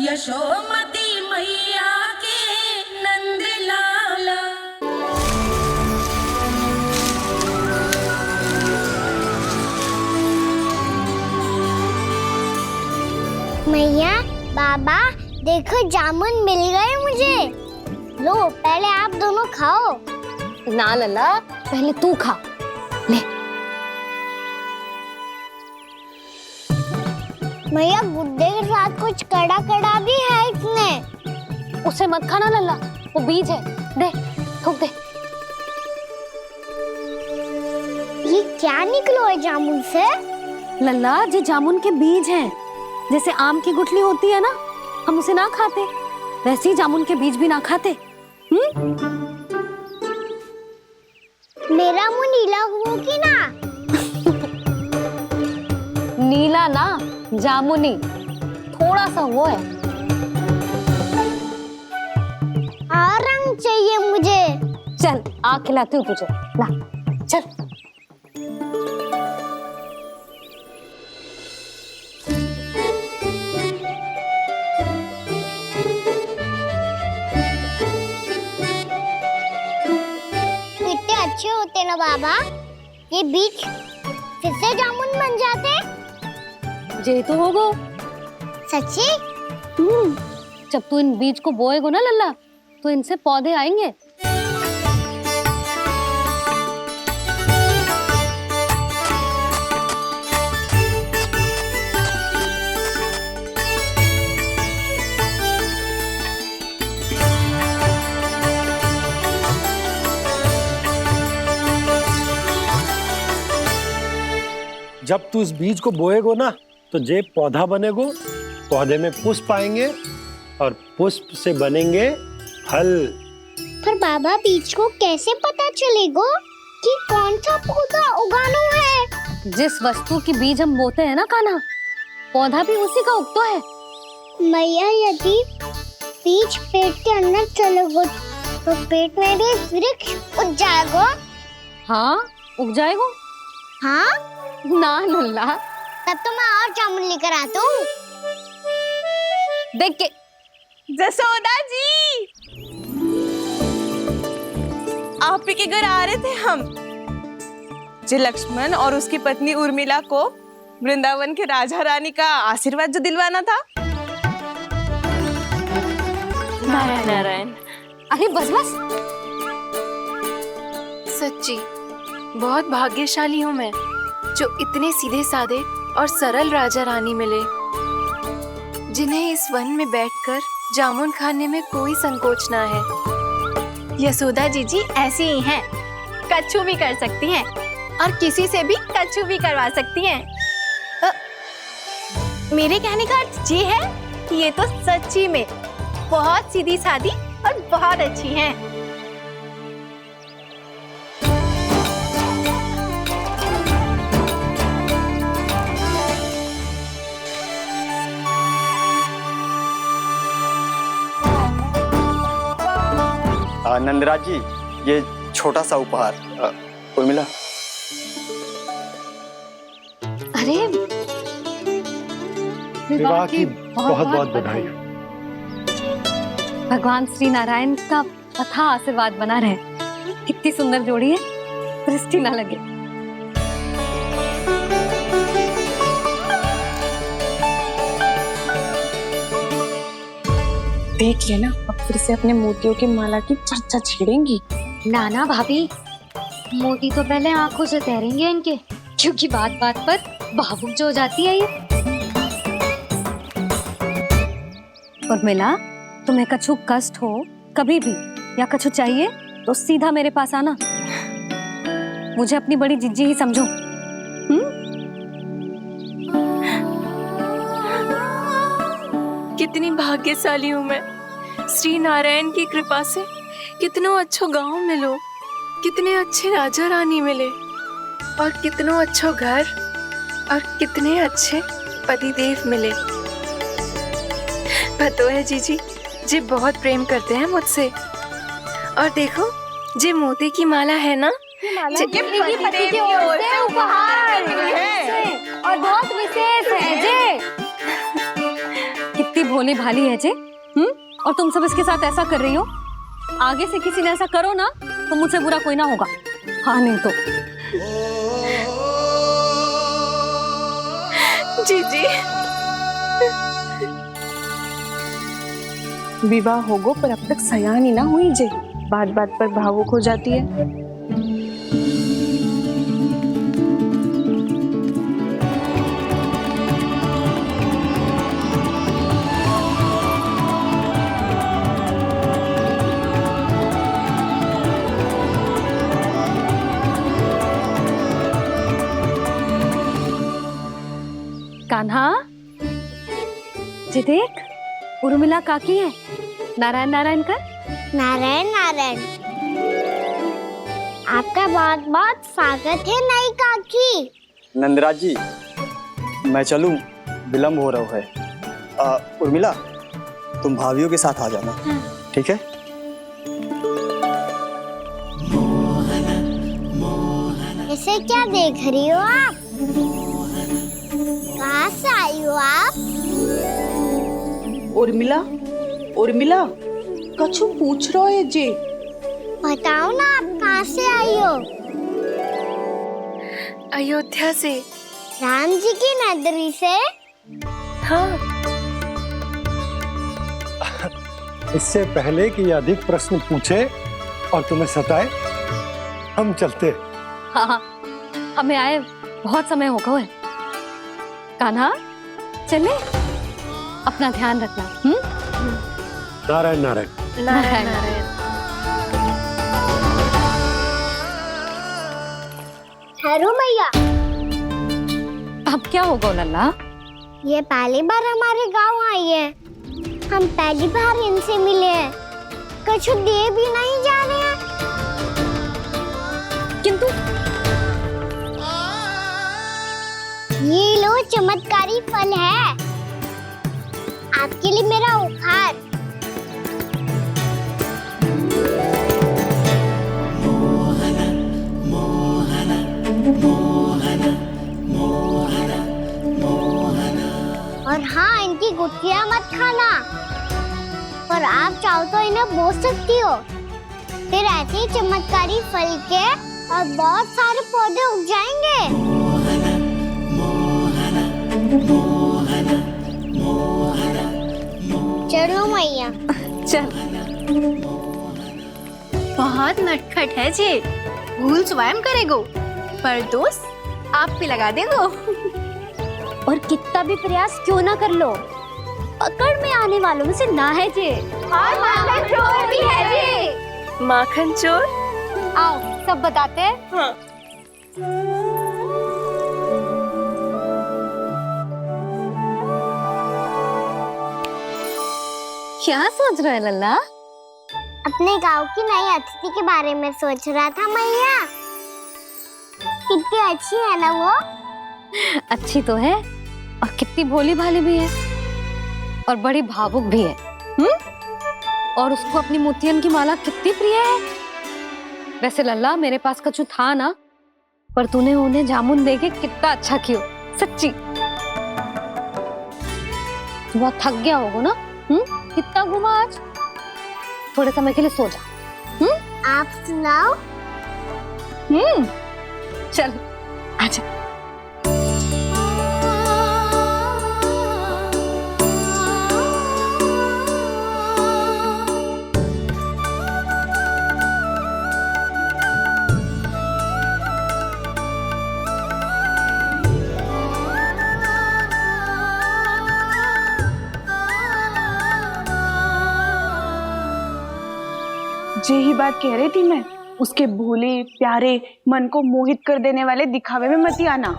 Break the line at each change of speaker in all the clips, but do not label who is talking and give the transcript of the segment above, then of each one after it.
यशोमती मैया के नंद लाला।
मैया, बाबा, देखो जामुन मिल गए मुझे। लो, पहले आप दोनों खाओ।
ना लल्ला, पहले तू खा ले।
मैया, गुड्डे के साथ कुछ कड़ा कड़ा भी है इसमें।
उसे मत खाना लल्ला, वो बीज है। दे, थूक दे।
ये क्या निकलो है जामुन से?
लल्ला, ये जामुन के बीज हैं। जैसे आम की गुठली होती है ना, हम उसे ना खाते, वैसे ही जामुन के बीज भी ना खाते।
मेरा मुंह नीला हुआ कि ना?
नीला ना, जामुनी, थोड़ा सा वो है।
और रंग चाहिए मुझे।
चल, आ खिलाती हूँ तुझे, ला, चल।
कितने अच्छे होते ना बाबा, ये बीज फिर से जामुन बन जाते।
जे तो होगो।
सच्ची?
जब तू इन बीज को बोएगो ना लल्ला, तो इनसे पौधे आएंगे।
जब तू इस बीज को बोएगो ना, तो जे पौधा बनेगो, पौधे में पुष्प आएंगे और पुष्प से बनेंगे फल।
पर बाबा, बीज को कैसे पता चलेगा कि कौन सा पौधा उगाना है?
जिस वस्तु की बीज हम बोते हैं ना कान्हा, पौधा भी उसी का उगता है।
मैया, यदि बीज पेट के अंदर चलेगा तो पेट में भी वृक्ष उग जाएगा।
हाँ, उग जाएगा।
हाँ?
ना लल्ला,
तब तो मैं और जामुन लेकर आता हूँ।
देख के।
जसोदा जी, आप ही के घर आ रहे थे हम। जो लक्ष्मण और उसकी पत्नी उर्मिला को वृंदावन के राजा रानी का आशीर्वाद जो दिलवाना था।
नारायण नारायण। अरे बस बस।
सच्ची बहुत भाग्यशाली हूँ मैं, जो इतने सीधे साधे और सरल राजा रानी मिले, जिन्हें इस वन में बैठकर जामुन खाने में कोई संकोच ना है।
यशोदा जी ऐसी ही हैं, कच्छू भी कर सकती हैं और किसी से भी कच्छू भी करवा सकती हैं। मेरे कहने का अर्थ ये है कि ये तो सच्ची में बहुत सीधी सादी और बहुत अच्छी हैं।
नंदराज जी, ये छोटा सा उपहार। उर्मिला।
अरे
विवाह की बहुत बहुत बधाई।
भगवान श्री नारायण का अथाह आशीर्वाद बना रहे। कितनी सुंदर जोड़ी है, दृष्टि ना लगे।
देख लेना, अब फिर से अपने मोतियों की माला की चर्चा छेड़ेंगी।
नाना भाभी, मोती तो पहले आंखों से तैरेंगे इनके, क्योंकि बात बात पर भावुक जो हो जाती है ये। उर्मिला, तुम्हें कछु कष्ट हो कभी भी या कछु चाहिए तो सीधा मेरे पास आना। मुझे अपनी बड़ी जिज्जी ही समझो।
कितनी भाग्यशाली हूँ मैं, श्री नारायण की कृपा से कितनों अच्छो गांव मिलो, कितने अच्छे राजा रानी मिले, और कितनों अच्छो घर और कितने अच्छे पतिदेव मिले। पतो है जीजी, जी बहुत प्रेम करते हैं मुझसे। और देखो, जी मोती की माला है ना,
ये पति की ओर से उपहार है और बहुत विशेष है जे। कितनी भोली भाली है जे, और तुम सब इसके साथ ऐसा कर रही हो। आगे से किसी ने ऐसा करो ना तो मुझसे बुरा कोई ना होगा। हाँ नहीं तो।
जीजी विवाह होगो पर अब तक सयान ही ना हुई जे, बात बात पर भावुक हो जाती है।
कान्हा जी देख, उर्मिला काकी है। नारायण नारायण कर।
नारायण नारायण। आपका बहुत बहुत स्वागत है नई काकी।
नंदराज जी, मैं चलूं, विलम्ब हो रहा है। उर्मिला, तुम भाभियों के साथ आ जाना, ठीक है?
इसे क्या देख रही हो आप? कहाँ से आई हो आप?
उर्मिला, उर्मिला, कछु पूछ रहा है जी।
बताओ ना आप कहाँ से आई हो?
अयोध्या से।
राम जी की नगरी से?
हाँ।
इससे पहले कि ये अधिक प्रश्न पूछे और तुम्हें सताए, हम चलते।
हाँ, हमें आए बहुत समय हो गया है। कान्हा चले, अपना ध्यान रखना।
नारायण नारायण।
नारायण नारायण।
ठहरो मैया।
अब क्या होगा लल्ला?
ये पहली बार हमारे गांव आई है, हम पहली बार इनसे मिले हैं, कुछ दे भी नहीं जा रहे हैं।
किंतु
ये लो चमत्कारी फल है, आपके लिए मेरा उपहार। और हाँ, इनकी गुठलियां मत खाना, पर आप चाहो तो इन्हें बो सकती हो, फिर ऐसे ही चमत्कारी फल के और बहुत सारे पौधे उग जाएंगे। चलो मैया।
चल।
बहुत नटखट है जी, भूल स्वयं करेगो, पर दोस्त आप पे लगा देगो।
और कितना भी प्रयास क्यों ना कर लो, पकड़ में आने वालों में से ना है जे।
और माखन चोर भी है जी।
माखन चोर?
आओ सब बताते हैं।
हाँ।
क्या सोच रहे हैं लल्ला?
अपने गांव की नई अतिथि के बारे में सोच रहा था मैया। कितनी अच्छी है ना वो?
अच्छी तो है, और कितनी भोली भाली भी है, और बड़ी भावुक भी है। और उसको अपनी मोतियन की माला कितनी प्रिय है। वैसे लल्ला, मेरे पास कछु था ना, पर तूने उन्हें जामुन देके कितना अच्छा किया, सच्ची। बहुत थक गया होगा ना? कितना घुमा आज? थोड़े समय के लिए सो जा।
आप सुनाओ।
चल आजा।
यही बात कह रही थी मैं, उसके भोले प्यारे मन को मोहित कर देने वाले दिखावे में मत आना।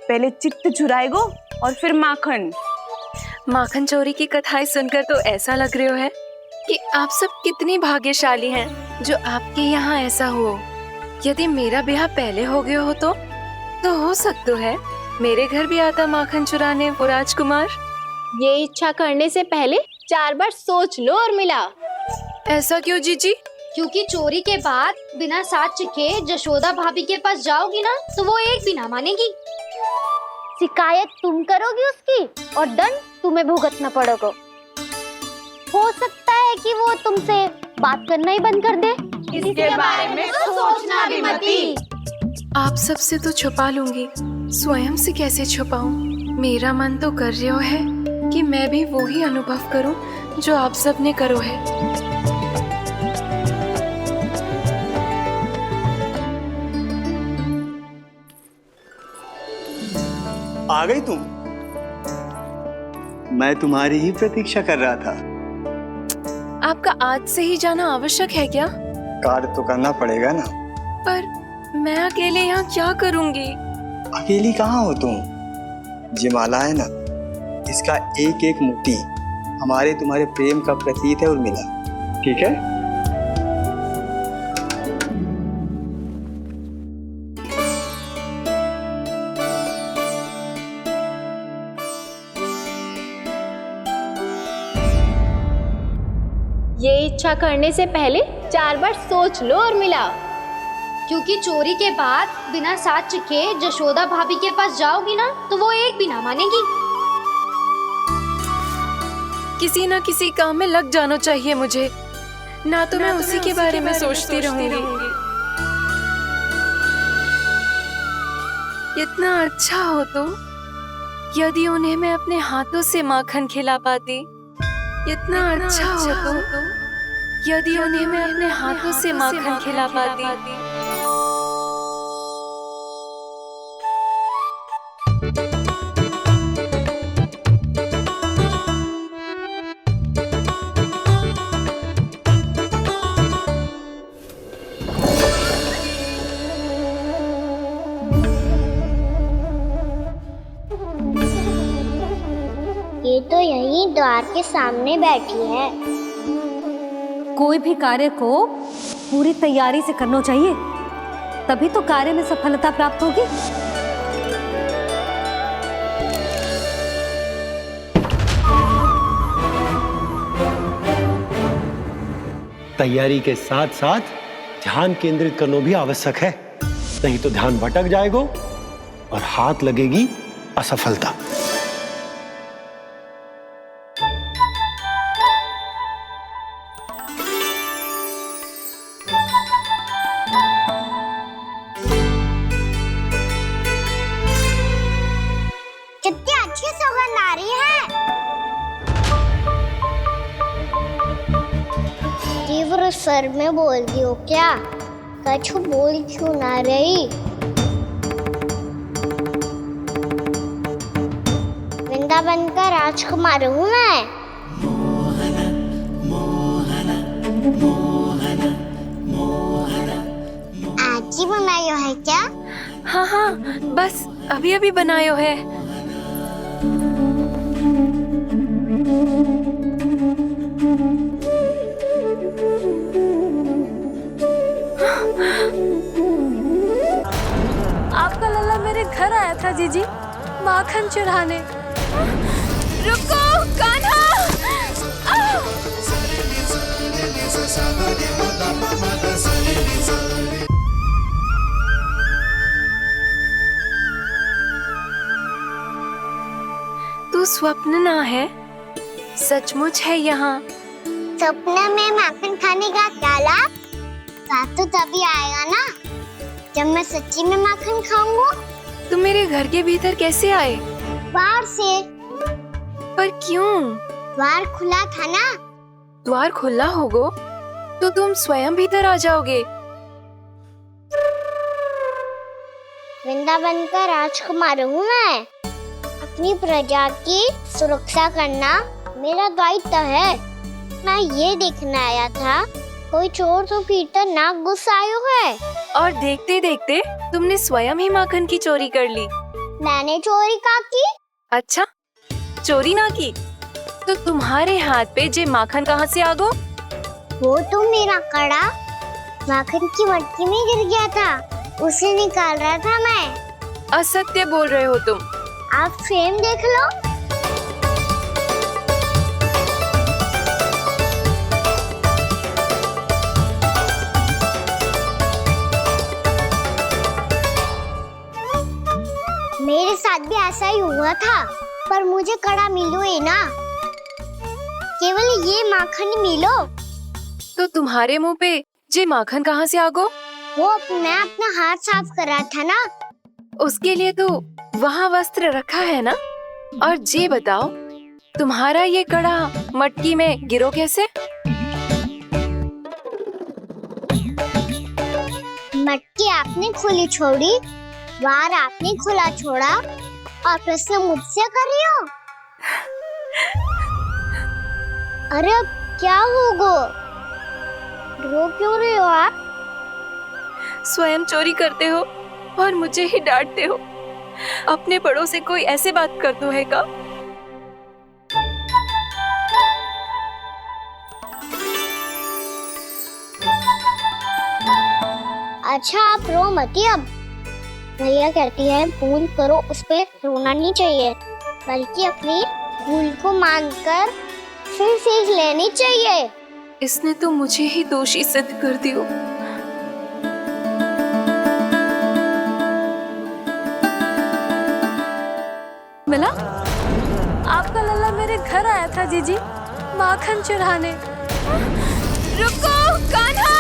पहले चित्त चुराएगो और फिर माखन।
माखन चोरी की कथाएं सुनकर तो ऐसा लग रहा है कि आप सब कितनी भाग्यशाली हैं जो आपके यहाँ ऐसा हो। यदि मेरा ब्याह पहले हो गया हो तो हो सकता है मेरे घर भी आता माखन चुराने वो राजकुमार।
ये इच्छा करने से पहले 4 बार सोच लो उर्मिला।
ऐसा क्यों जीजी?
क्योंकि चोरी के बाद बिना साथ चिखे जशोदा भाभी के पास जाओगी ना तो वो एक भी ना मानेगी।
शिकायत तुम करोगी उसकी और दंड तुम्हें भुगतना पड़ेगा। है कि वो तुमसे बात करना ही बंद कर दे?
इसके बारे में तो सोचना भी मत ही।
आप सबसे तो छुपा लूंगी, स्वयं से कैसे छुपाऊं? मेरा मन तो कर रहा है कि मैं भी वो ही अनुभव करूं जो आप सब ने करो है।
आ गई तुम? मैं तुम्हारी ही प्रतीक्षा कर रहा था।
आपका आज से ही जाना आवश्यक है क्या?
कार्य तो करना पड़ेगा ना।
पर मैं अकेले यहाँ क्या करूंगी?
अकेली कहाँ हो तुम? ये माला है ना, इसका एक एक मोती हमारे तुम्हारे प्रेम का प्रतीक है उर्मिला, ठीक है?
ये इच्छा करने से पहले 4 बार सोच लो उर्मिला।
क्योंकि चोरी के बाद बिना साथ चखे जशोदा भाभी के पास जाओगी ना तो वो एक भी ना मानेगी।
किसी ना किसी काम में लग जाना चाहिए मुझे, ना तो मैं उसी के बारे में सोचती रहूंगी। इतना अच्छा हो तो यदि उन्हें मैं अपने हाथों से माखन खिला पाती। इतना अच्छा हो तो यदि उन्हें मैं अपने हाथों से माखन खिला पाती।
ये तो यहीं द्वार के सामने बैठी है।
कोई भी कार्य को पूरी तैयारी से करना चाहिए, तभी तो कार्य में सफलता प्राप्त होगी।
तैयारी के साथ साथ ध्यान केंद्रित करना भी आवश्यक है, नहीं तो ध्यान भटक जाएगा और हाथ लगेगी असफलता।
कितनी अच्छी सुगंध आ रही है। तीव्र स्वर में बोलती हो क्या? कछु बोल क्यों ना रही? वृंदावन का राजकुमार हूँ मैं। आज ही बनायो है क्या?
हाँ हाँ, बस अभी अभी बनायो है।
आपका लल्ला मेरे घर आया था जीजी, माखन चढ़ाने।
रुको कान्हा! तू स्वप्न ना है, सचमुच है यहाँ।
सपने में माखन खाने का क्या लाभ? स्वाद तो तभी आएगा ना जब मैं सच्ची में माखन खाऊंगा।
तुम मेरे घर के भीतर कैसे आए?
बाहर से।
पर क्यों?
द्वार खुला था ना।
द्वार खुला होगा तो तुम स्वयं भीतर आ जाओगे।
वृंदावन का राजकुमार हूँ मैं। अपनी प्रजा की सुरक्षा करना मेरा दायित्व है। मैं ये देखने आया था कोई चोर तो भीतर ना घुस आयो है।
और देखते देखते तुमने स्वयं ही माखन की चोरी कर ली।
मैंने चोरी का की?
अच्छा, चोरी ना की तो तुम्हारे हाथ पे जे माखन कहाँ से आ गो?
वो तो मेरा कड़ा माखन की मटकी में गिर गया था, उसे निकाल रहा था मैं।
असत्य बोल रहे हो तुम।
आप स्वयं देख लो। मेरे साथ भी ऐसा ही हुआ था, पर मुझे कड़ा मिलो है ना। केवल ये माखन मिलो।
तो तुम्हारे मुंह पे जे माखन कहाँ से आ गो?
वो मैं अपना हाथ साफ कर रहा था ना।
उसके लिए तो वहाँ वस्त्र रखा है ना। और जे बताओ, तुम्हारा ये कड़ा मटकी में गिरो कैसे?
मटकी आपने खुली छोड़ी, द्वार आपने खुला छोड़ा और प्रश्न मुझसे कर रही हो? अरे अब क्या होगा? रो क्यों रहे हो आप?
स्वयं चोरी करते हो और मुझे ही डांटते हो। अपने बड़ों से कोई ऐसे बात कर दो है का?
अच्छा आप रो मती। अब भैया कहती है भूल करो, उस पे रोना नहीं चाहिए, बल्कि अपनी भूल को मानकर फिर सीख लेनी चाहिए।
इसने तो मुझे ही दोषी सिद्ध कर दियो।
मिला?
आपका लल्ला मेरे घर आया था जीजी, माखन चुराने।
रुको कान्हा!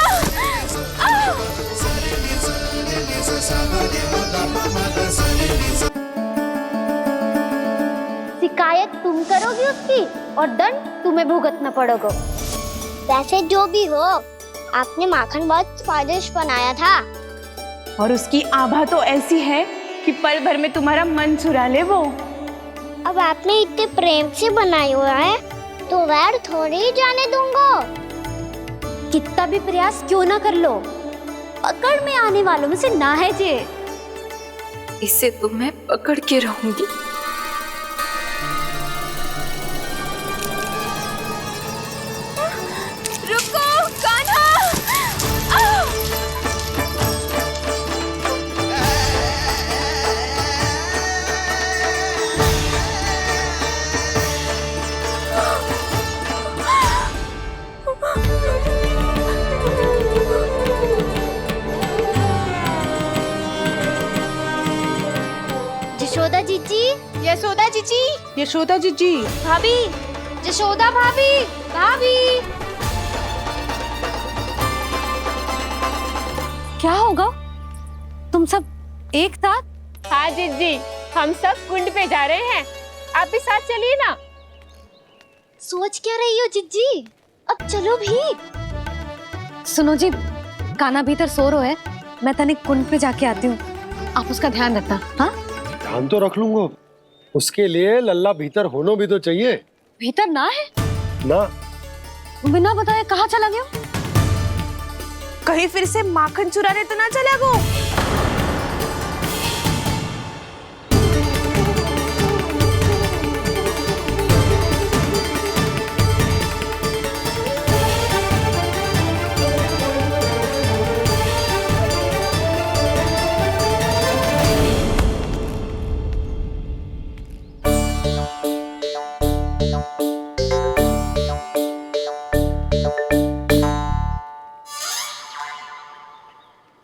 शिकायत तुम करोगी उसकी और दंड तुम्हें भुगतना पड़ेगा।
वैसे जो भी हो, आपने माखन बहुत स्वादिष्ट बनाया था।
और उसकी आभा तो ऐसी है कि पल भर में तुम्हारा मन चुरा ले वो।
अब आपने इतने प्रेम से बनाया हुआ है तो वैर थोड़ी ही जाने दूंगा।
कितना भी प्रयास क्यों ना कर लो, पकड़ में आने वालों में से ना है जे।
इसे तो मैं पकड़ के रहूंगी। रुको कान्हा!
यशोदा जीजी,
यशोदा जीजी, यशोदा जीजी,
भाभी, यशोदा भाभी, भाभी।
क्या होगा? तुम सब एक साथ?
हाँ जीजी, हम सब कुंड पे जा रहे हैं, आप भी साथ चलिए ना।
सोच क्या रही हो जीजी? अब चलो भी।
सुनो जी, कान्हा भीतर सो रहा है, मैं तनिक कुंड पे जाके आती हूँ, आप उसका ध्यान रखना। हाँ,
ध्यान तो रख लूंगा, उसके लिए लल्ला भीतर होना भी तो चाहिए।
भीतर ना है
ना?
बिना बताए कहाँ चला गया?
कहीं फिर से माखन चुराने तो ना चला गो।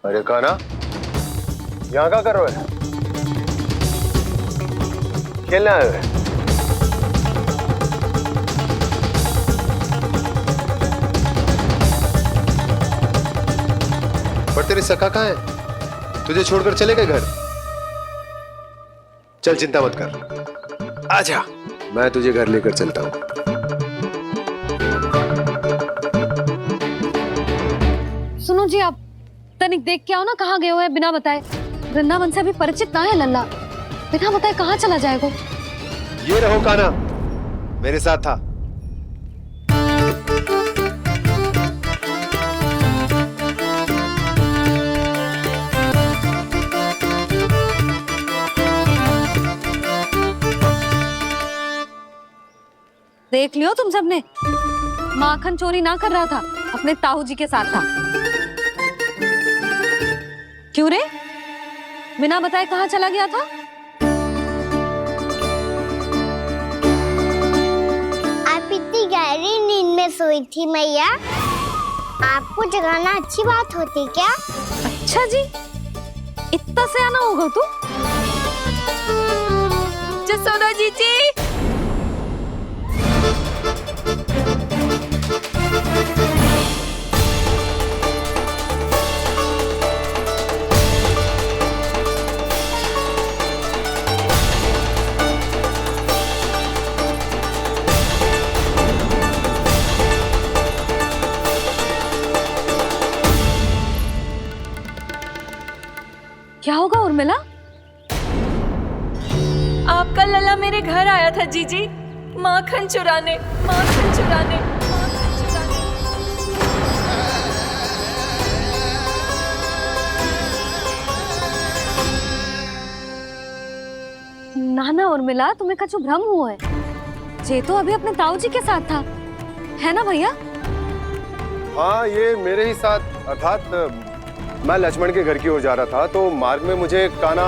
अरे कान्हा, यहाँ क्या कर रहे हो? खेलने आए हुए?
पर तेरे सखा कहाँ है? तुझे छोड़कर चले गए घर? चल चिंता मत कर, आजा, मैं तुझे घर लेकर चलता हूँ।
सुनो जी, आप तनिक देख के आओ ना, कहाँ गए हुए हैं बिना बताए। वृंदावन से अभी परिचित ना है लल्ला, बिना बताए कहाँ चला जाएगा?
ये रहो कान्हा, मेरे साथ था।
देख लियो तुम सबने, माखन चोरी ना कर रहा था, अपने ताऊ जी के साथ था। क्यों रे, बिना बताए कहाँ चला गया था?
आप इतनी गहरी नींद में सोई थी मैया, आपको जगाना अच्छी बात होती क्या?
अच्छा जी, इतना सयाना होगा तू?
यशोदा जीजी,
क्या होगा उर्मिला?
आपका लला मेरे घर आया था जीजी, माखन चुराने, माखन चुराने, माखन चुराने।
ना ना उर्मिला, तुम्हें कछु भ्रम हुआ है। जे तो अभी अपने ताऊ जी के साथ था, है ना भैया?
हाँ, ये मेरे ही साथ, अर्थात मैं लक्ष्मण के घर की ओर जा रहा था तो मार्ग में मुझे कान्हा।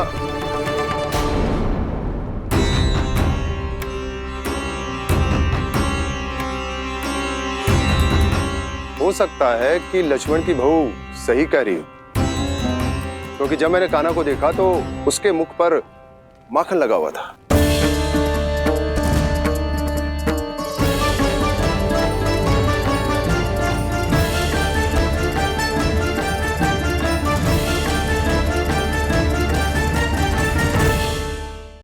हो सकता है कि लक्ष्मण की बहू सही कह रही हो, क्योंकि जब मैंने कान्हा को देखा तो उसके मुख पर माखन लगा हुआ था।